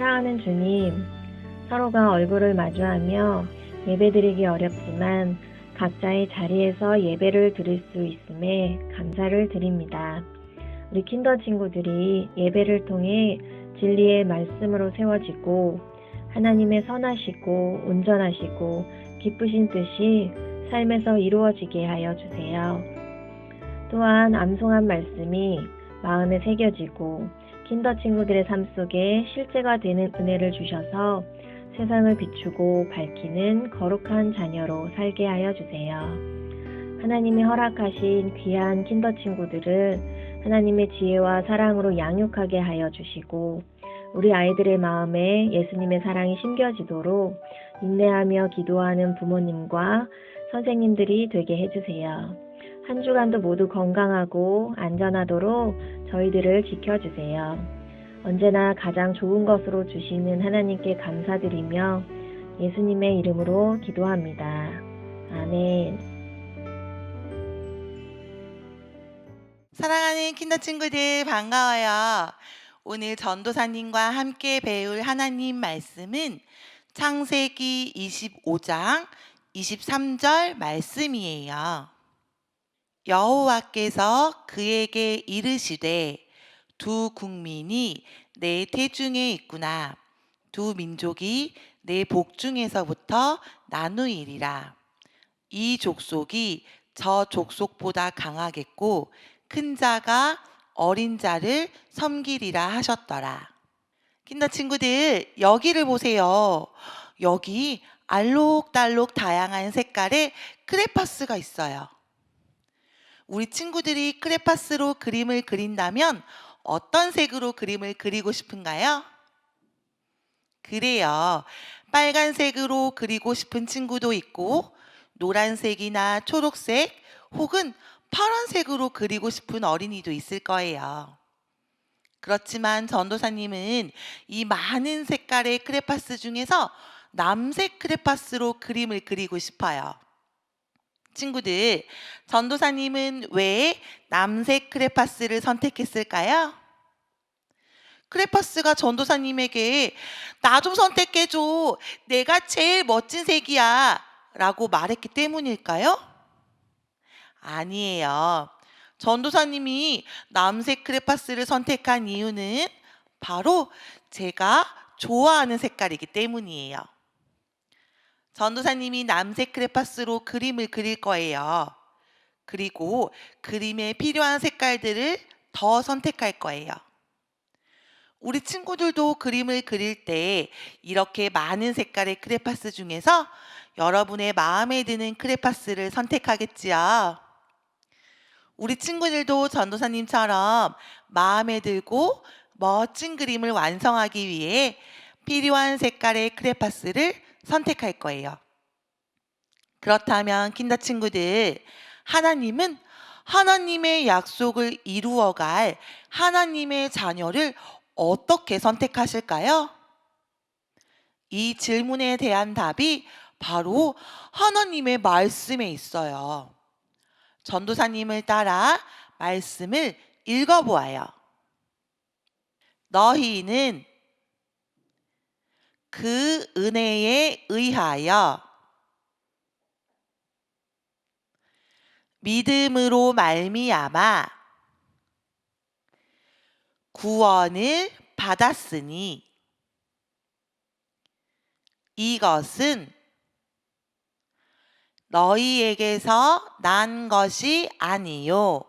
사랑하는 주님, 서로가 얼굴을 마주하며 예배드리기 어렵지만 각자의 자리에서 예배를 드릴 수 있음에 감사를 드립니다. 우리 킨더 친구들이 예배를 통해 진리의 말씀으로 세워지고 하나님의 선하시고 온전하시고 기쁘신 뜻이 삶에서 이루어지게 하여 주세요. 또한 암송한 말씀이 마음에 새겨지고 킨더 친구들의 삶 속에 실제가 되는 은혜를 주셔서 세상을 비추고 밝히는 거룩한 자녀로 살게 하여 주세요. 하나님이 허락하신 귀한 킨더 친구들을 하나님의 지혜와 사랑으로 양육하게 하여 주시고 우리 아이들의 마음에 예수님의 사랑이 심겨지도록 인내하며 기도하는 부모님과 선생님들이 되게 해주세요. 한 주간도 모두 건강하고 안전하도록 저희들을 지켜주세요. 언제나 가장 좋은 것으로 주시는 하나님께 감사드리며 예수님의 이름으로 기도합니다. 아멘. 사랑하는 킨더 친구들 반가워요. 오늘 전도사님과 함께 배울 하나님 말씀은 창세기 25장 23절 말씀이에요. 여호와께서 그에게 이르시되 두 국민이 내 태중에 있구나. 두 민족이 내 복중에서부터 나누이리라. 이 족속이 저 족속보다 강하겠고 큰 자가 어린 자를 섬기리라 하셨더라. 킨더 친구들 여기를 보세요. 여기 알록달록 다양한 색깔의 크레파스가 있어요. 우리 친구들이 크레파스로 그림을 그린다면 어떤 색으로 그림을 그리고 싶은가요? 그래요. 빨간색으로 그리고 싶은 친구도 있고 노란색이나 초록색 혹은 파란색으로 그리고 싶은 어린이도 있을 거예요. 그렇지만 전도사님은 이 많은 색깔의 크레파스 중에서 남색 크레파스로 그림을 그리고 싶어요. 친구들, 전도사님은 왜 남색 크레파스를 선택했을까요? 크레파스가 전도사님에게 나 좀 선택해줘. 내가 제일 멋진 색이야. 라고 말했기 때문일까요? 아니에요. 전도사님이 남색 크레파스를 선택한 이유는 바로 제가 좋아하는 색깔이기 때문이에요. 전도사님이 남색 크레파스로 그림을 그릴 거예요. 그리고 그림에 필요한 색깔들을 더 선택할 거예요. 우리 친구들도 그림을 그릴 때 이렇게 많은 색깔의 크레파스 중에서 여러분의 마음에 드는 크레파스를 선택하겠지요. 우리 친구들도 전도사님처럼 마음에 들고 멋진 그림을 완성하기 위해 필요한 색깔의 크레파스를 선택할 거예요. 그렇다면 킨더 친구들, 하나님은 하나님의 약속을 이루어갈 하나님의 자녀를 어떻게 선택하실까요? 이 질문에 대한 답이 바로 하나님의 말씀에 있어요. 전도사님을 따라 말씀을 읽어보아요. 너희는 그 은혜에 의하여 믿음으로 말미암아 구원을 받았으니 이것은 너희에게서 난 것이 아니요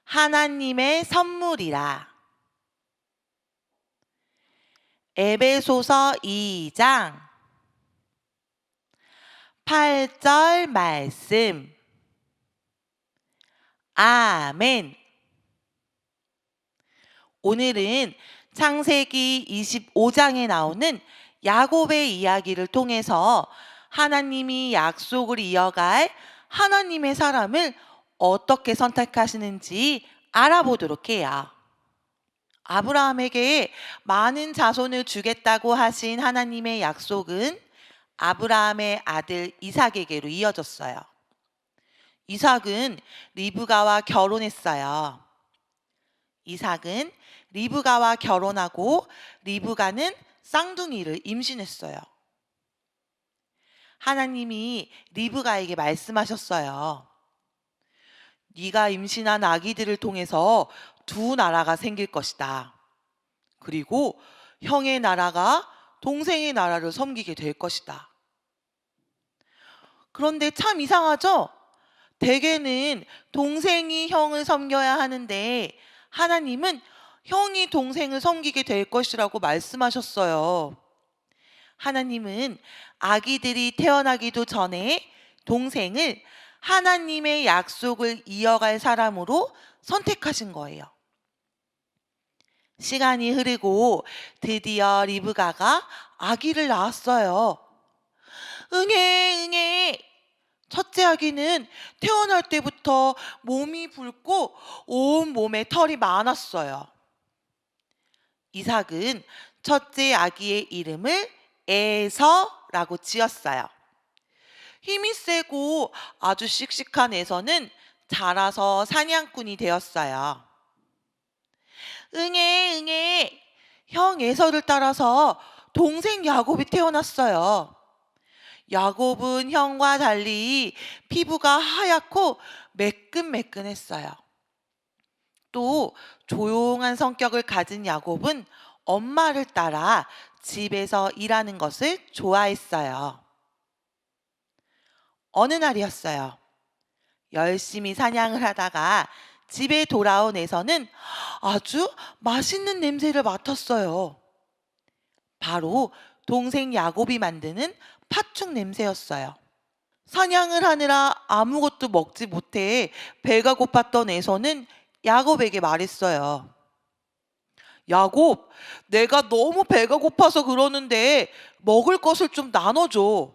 하나님의 선물이라. 에베소서 2장 8절 말씀. 아멘. 오늘은 창세기 25장에 나오는 야곱의 이야기를 통해서 하나님이 약속을 이어갈 하나님의 사람을 어떻게 선택하시는지 알아보도록 해요. 아브라함에게 많은 자손을 주겠다고 하신 하나님의 약속은 아브라함의 아들 이삭에게로 이어졌어요. 이삭은 리브가와 결혼했어요. 이삭은 리브가와 결혼하고 리브가는 쌍둥이를 임신했어요. 하나님이 리브가에게 말씀하셨어요. 네가 임신한 아기들을 통해서 두 나라가 생길 것이다. 그리고 형의 나라가 동생의 나라를 섬기게 될 것이다. 그런데 참 이상하죠? 대개는 동생이 형을 섬겨야 하는데 하나님은 형이 동생을 섬기게 될 것이라고 말씀하셨어요. 하나님은 아기들이 태어나기도 전에 동생을 하나님의 약속을 이어갈 사람으로 선택하신 거예요. 시간이 흐르고 드디어 리브가가 아기를 낳았어요. 응애, 응애. 첫째 아기는 태어날 때부터 몸이 붉고 온 몸에 털이 많았어요. 이삭은 첫째 아기의 이름을 에서라고 지었어요. 힘이 세고 아주 씩씩한 에서는 자라서 사냥꾼이 되었어요. 응애, 응애. 형 에서를 따라서 동생 야곱이 태어났어요. 야곱은 형과 달리 피부가 하얗고 매끈매끈했어요. 또 조용한 성격을 가진 야곱은 엄마를 따라 집에서 일하는 것을 좋아했어요. 어느 날이었어요. 열심히 사냥을 하다가 집에 돌아온 에서는 아주 맛있는 냄새를 맡았어요. 바로 동생 야곱이 만드는 팥죽 냄새였어요. 사냥을 하느라 아무것도 먹지 못해 배가 고팠던 에서는 야곱에게 말했어요. 야곱, 내가 너무 배가 고파서 그러는데 먹을 것을 좀 나눠줘.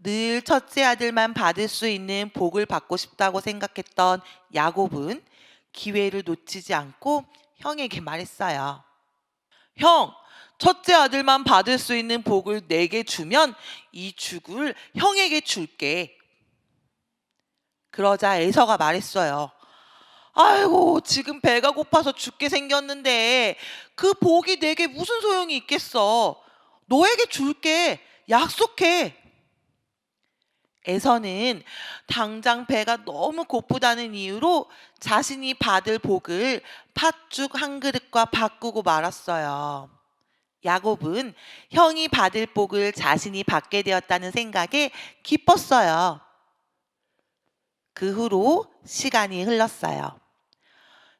늘 첫째 아들만 받을 수 있는 복을 받고 싶다고 생각했던 야곱은 기회를 놓치지 않고 형에게 말했어요. 형, 첫째 아들만 받을 수 있는 복을 내게 주면 이 죽을 형에게 줄게. 그러자 에서가 말했어요. 아이고, 지금 배가 고파서 죽게 생겼는데 그 복이 내게 무슨 소용이 있겠어. 너에게 줄게. 약속해. 에서는 당장 배가 너무 고프다는 이유로 자신이 받을 복을 팥죽 한 그릇과 바꾸고 말았어요. 야곱은 형이 받을 복을 자신이 받게 되었다는 생각에 기뻤어요. 그 후로 시간이 흘렀어요.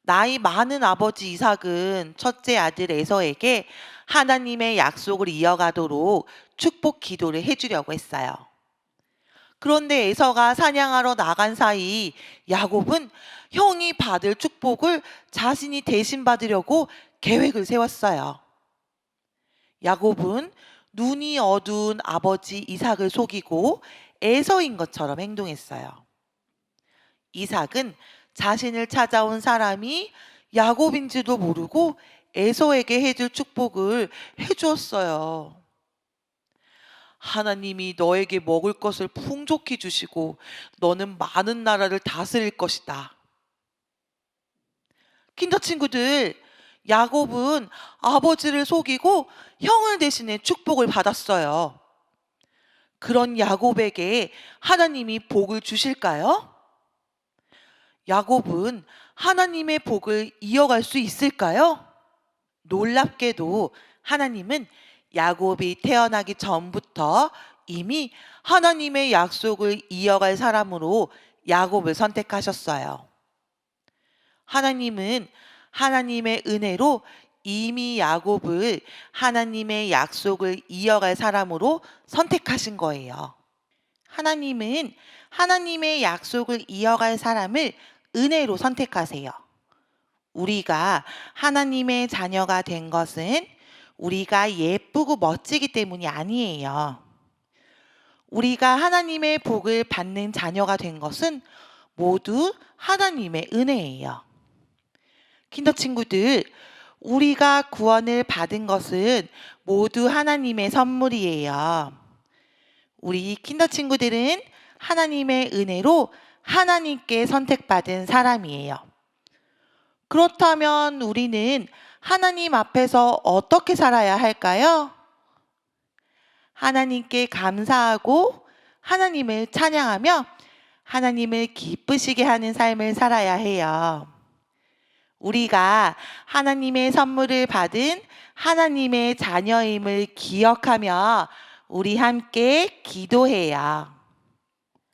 나이 많은 아버지 이삭은 첫째 아들 에서에게 하나님의 약속을 이어가도록 축복 기도를 해주려고 했어요. 그런데 에서가 사냥하러 나간 사이 야곱은 형이 받을 축복을 자신이 대신 받으려고 계획을 세웠어요. 야곱은 눈이 어두운 아버지 이삭을 속이고 에서인 것처럼 행동했어요. 이삭은 자신을 찾아온 사람이 야곱인지도 모르고 에서에게 해줄 축복을 해주었어요. 하나님이 너에게 먹을 것을 풍족히 주시고 너는 많은 나라를 다스릴 것이다. 킨더 친구들, 야곱은 아버지를 속이고 형을 대신해 축복을 받았어요. 그런 야곱에게 하나님이 복을 주실까요? 야곱은 하나님의 복을 이어갈 수 있을까요? 놀랍게도 하나님은 야곱이 태어나기 전부터 이미 하나님의 약속을 이어갈 사람으로 야곱을 선택하셨어요. 하나님은 하나님의 은혜로 이미 야곱을 하나님의 약속을 이어갈 사람으로 선택하신 거예요. 하나님은 하나님의 약속을 이어갈 사람을 은혜로 선택하세요. 우리가 하나님의 자녀가 된 것은 우리가 예쁘고 멋지기 때문이 아니에요. 우리가 하나님의 복을 받는 자녀가 된 것은 모두 하나님의 은혜예요. 킨더 친구들, 우리가 구원을 받은 것은 모두 하나님의 선물이에요. 우리 킨더 친구들은 하나님의 은혜로 하나님께 선택받은 사람이에요. 그렇다면 우리는 하나님 앞에서 어떻게 살아야 할까요? 하나님께 감사하고 하나님을 찬양하며 하나님을 기쁘시게 하는 삶을 살아야 해요. 우리가 하나님의 선물을 받은 하나님의 자녀임을 기억하며 우리 함께 기도해요.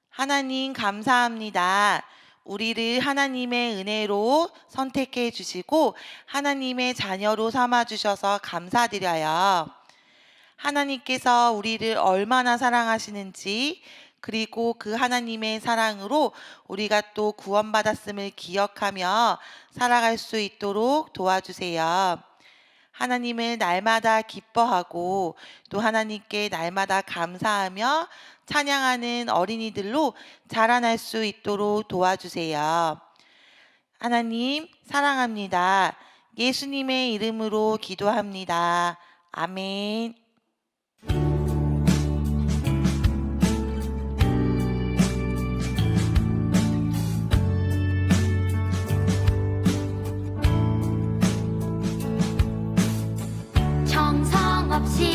하나님 감사합니다. 우리를 하나님의 은혜로 선택해 주시고 하나님의 자녀로 삼아 주셔서 감사드려요. 하나님께서 우리를 얼마나 사랑하시는지, 그리고 그 하나님의 사랑으로 우리가 또 구원받았음을 기억하며 살아갈 수 있도록 도와주세요. 하나님을 날마다 기뻐하고 또 하나님께 날마다 감사하며 찬양하는 어린이들로 자라날 수 있도록 도와주세요. 하나님 사랑합니다. 예수님의 이름으로 기도합니다. 아멘. 정성 없이